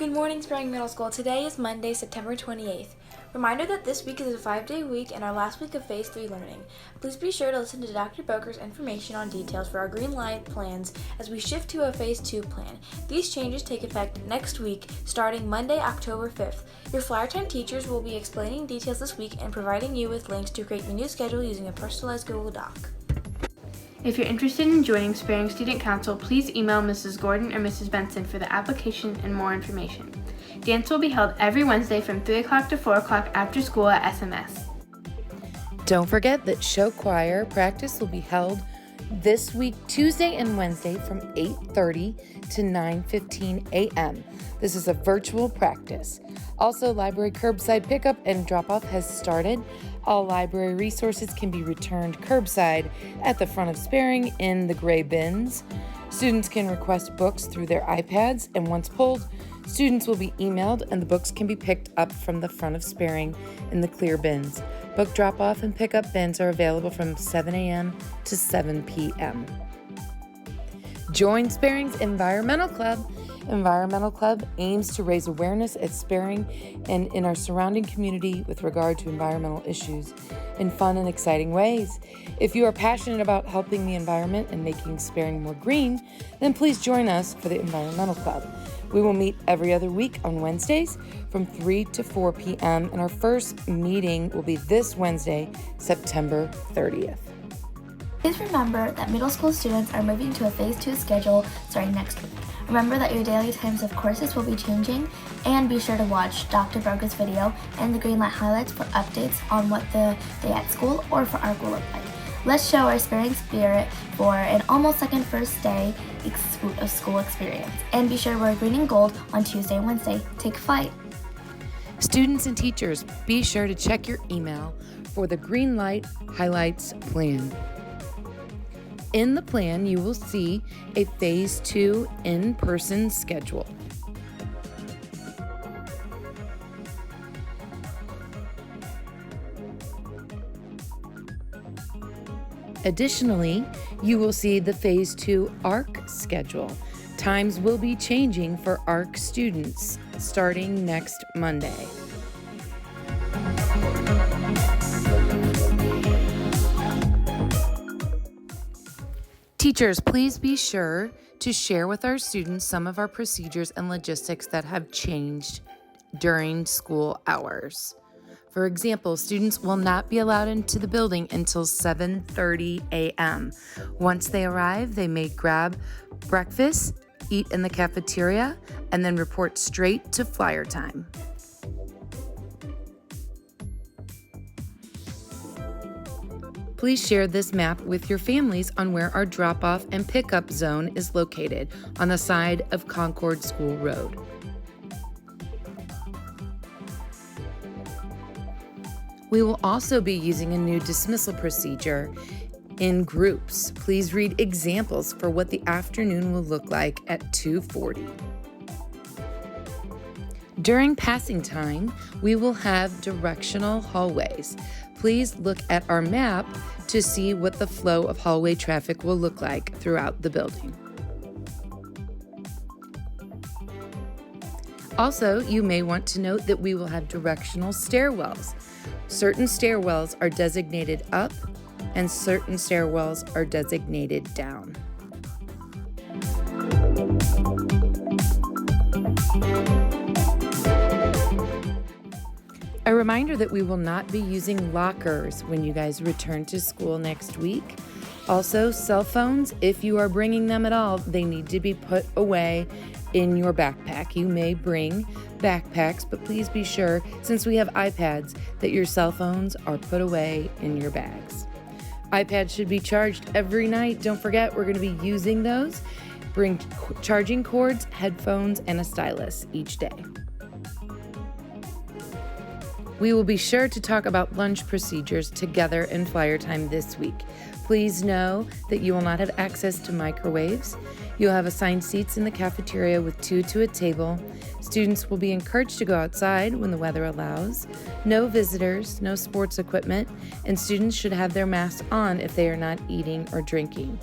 Good morning, Spring Middle School. Today is Monday, September 28th. Reminder that this week is a 5-day week and our last week of Phase 3 learning. Please be sure to listen to Dr. Boker's information on details for our Green Light plans as we shift to a Phase 2 plan. These changes take effect next week, starting Monday, October 5th. Your Flyer Time teachers will be explaining details this week and providing you with links to create your new schedule using a personalized Google Doc. If you're interested in joining Sparing Student Council, please email Mrs. Gordon or Mrs. Benson for the application and more information. Dance will be held every Wednesday from 3 o'clock to 4 o'clock after school at SMS. Don't forget that show choir practice will be held this week, Tuesday and Wednesday from 8:30 to 9:15 a.m. This is a virtual practice. Also, library curbside pickup and drop-off has started. All library resources can be returned curbside at the front of Sparing in the gray bins. Students can request books through their iPads, and once pulled, students will be emailed and the books can be picked up from the front of Sparing in the clear bins. Book drop-off and pickup bins are available from 7 a.m. to 7 p.m. Join Sparing's Environmental Club. Environmental Club aims to raise awareness at Sparing and in our surrounding community with regard to environmental issues in fun and exciting ways. If you are passionate about helping the environment and making Sparing more green, then please join us for the Environmental Club. We will meet every other week on Wednesdays from 3 to 4 p.m. and our first meeting will be this Wednesday, September 30th. Please remember that middle school students are moving to a Phase 2 schedule starting next week. Remember that your daily times of courses will be changing, and be sure to watch Dr. Broga's video and the Green Light highlights for updates on what the day at school or for ARC will look like. Let's show our Sparing spirit for an almost second first day of school experience. And be sure to wear green and gold on Tuesday and Wednesday. Take flight. Students and teachers, be sure to check your email for the Green Light Highlights plan. In the plan, you will see a Phase 2 in-person schedule. Additionally, you will see the Phase 2 ARC schedule. Times will be changing for ARC students starting next Monday. Teachers, please be sure to share with our students some of our procedures and logistics that have changed during school hours. For example, students will not be allowed into the building until 7:30 a.m. Once they arrive, they may grab breakfast, eat in the cafeteria, and then report straight to Flyer Time. Please share this map with your families on where our drop-off and pickup zone is located on the side of Concord School Road. We will also be using a new dismissal procedure in groups. Please read examples for what the afternoon will look like at 2:40. During passing time, we will have directional hallways. Please look at our map to see what the flow of hallway traffic will look like throughout the building. Also, you may want to note that we will have directional stairwells. Certain stairwells are designated up and certain stairwells are designated down. A reminder that we will not be using lockers when you guys return to school next week. Also, cell phones, if you are bringing them at all, they need to be put away in your backpack. You may bring backpacks, but please be sure, since we have iPads, that your cell phones are put away in your bags. iPads should be charged every night. Don't forget, we're going to be using those. Bring charging cords, headphones, and a stylus each day. We will be sure to talk about lunch procedures together in Flyer Time this week. Please know that you will not have access to microwaves. You'll have assigned seats in the cafeteria with 2 to a table. Students will be encouraged to go outside when the weather allows. No visitors, no sports equipment, and students should have their masks on if they are not eating or drinking.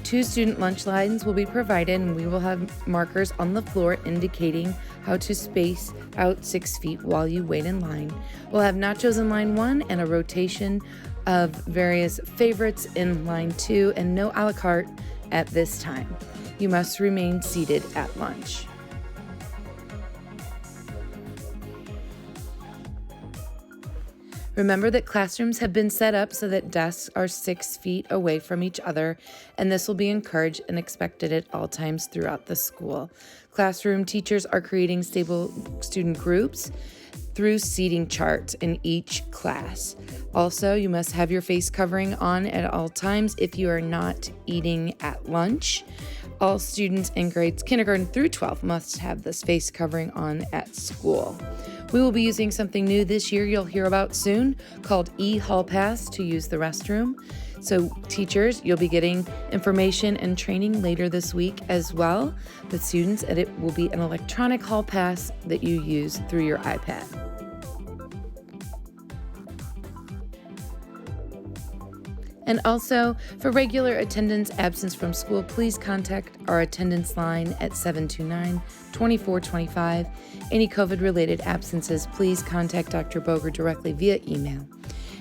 2 student lunch lines will be provided, and we will have markers on the floor indicating how to space out 6 feet while you wait in line. We'll have nachos in line 1 and a rotation of various favorites in line 2, and no a la carte at this time. You must remain seated at lunch. Remember that classrooms have been set up so that desks are 6 feet away from each other, and this will be encouraged and expected at all times throughout the school. Classroom teachers are creating stable student groups through seating charts in each class. Also, you must have your face covering on at all times if you are not eating at lunch. All students in grades kindergarten through 12 must have this face covering on at school. We will be using something new this year you'll hear about soon called eHall Pass to use the restroom. So teachers, you'll be getting information and training later this week as well with students, and it will be an electronic hall pass that you use through your iPad. And also, for regular attendance absence from school, please contact our attendance line at 729-2425. Any COVID-related absences, please contact Dr. Boger directly via email.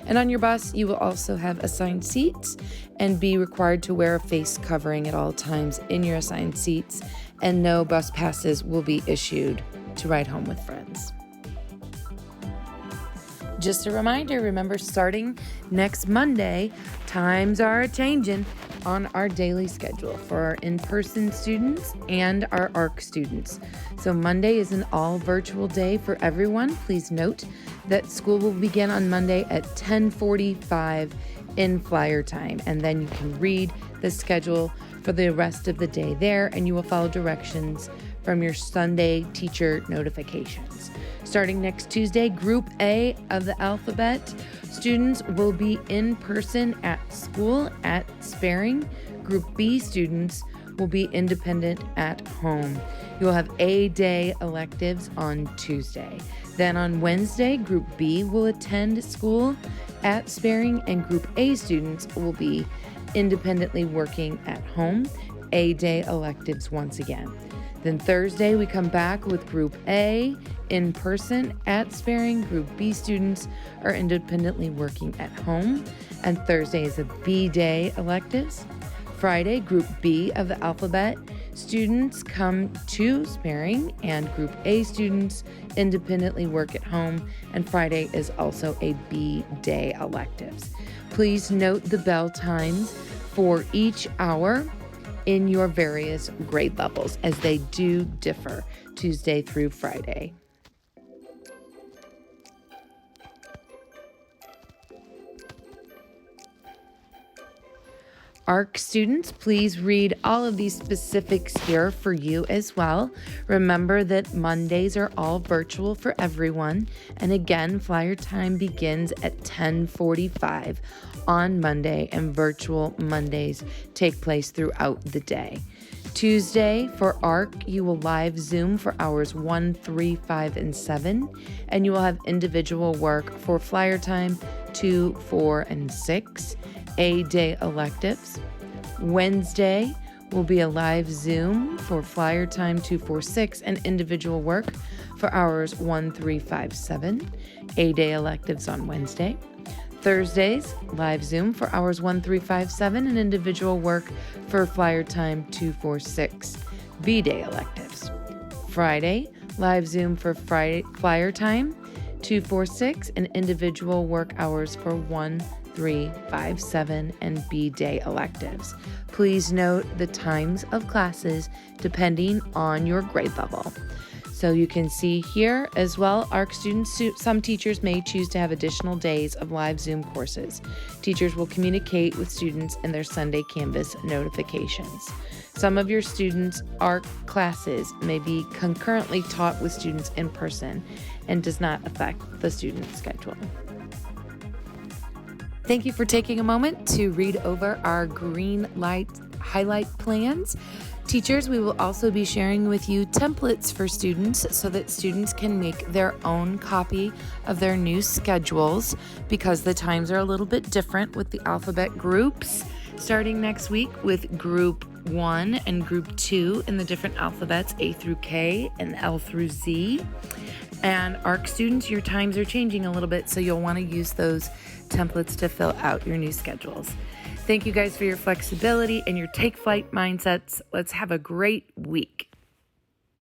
And on your bus, you will also have assigned seats and be required to wear a face covering at all times in your assigned seats, and no bus passes will be issued to ride home with friends. Just a reminder, remember, starting next Monday, times are changing on our daily schedule for our in-person students and our ARC students. So Monday is an all virtual day for everyone. Please note that school will begin on Monday at 10:45 in flyer time, and then you can read the schedule for the rest of the day there, and you will follow directions from your Sunday teacher notifications. Starting next Tuesday, Group A of the alphabet students will be in person at school at Sparing. Group B students will be independent at home. You will have A-day electives on Tuesday. Then on Wednesday, Group B will attend school at Sparing, and Group A students will be independently working at home. A-day electives once again. Then Thursday, we come back with Group A in person at Sparing. Group B students are independently working at home. And Thursday is a B-day electives. Friday, Group B of the alphabet students come to Sparing, and Group A students independently work at home. And Friday is also a B-day electives. Please note the bell times for each hour in your various grade levels, as they do differ Tuesday through Friday. ARC students, please read all of these specifics here for you as well. Remember that Mondays are all virtual for everyone. And again, flyer time begins at 10:45 on Monday, and virtual Mondays take place throughout the day. Tuesday for ARC, you will live Zoom for hours 1, 3, 5, and 7, and you will have individual work for flyer time 2, 4, and 6. A-day electives. Wednesday will be a live Zoom for flyer time 2, 4, 6, and individual work for hours 1, 3, 5, 7. A-day electives on Wednesday. Thursdays, live Zoom for hours 1, 3, 5, 7, and individual work for flyer time 2, 4, 6. B-day electives. Friday, live Zoom for flyer time 2, 4, 6, and individual work hours for 1, 3, 5, 7, and B-day electives. Please note the times of classes depending on your grade level. So you can see here as well, ARC students, some teachers may choose to have additional days of live Zoom courses. Teachers will communicate with students in their Sunday Canvas notifications. Some of your students' ARC classes may be concurrently taught with students in person and does not affect the student schedule. Thank you for taking a moment to read over our green light highlight plans. Teachers, we will also be sharing with you templates for students so that students can make their own copy of their new schedules, because the times are a little bit different with the alphabet groups starting next week with Group 1 and Group 2 in the different alphabets, A through K and L through Z. And ARC students, your times are changing a little bit, so you'll want to use those templates to fill out your new schedules. Thank you guys for your flexibility and your take flight mindsets. Let's have a great week.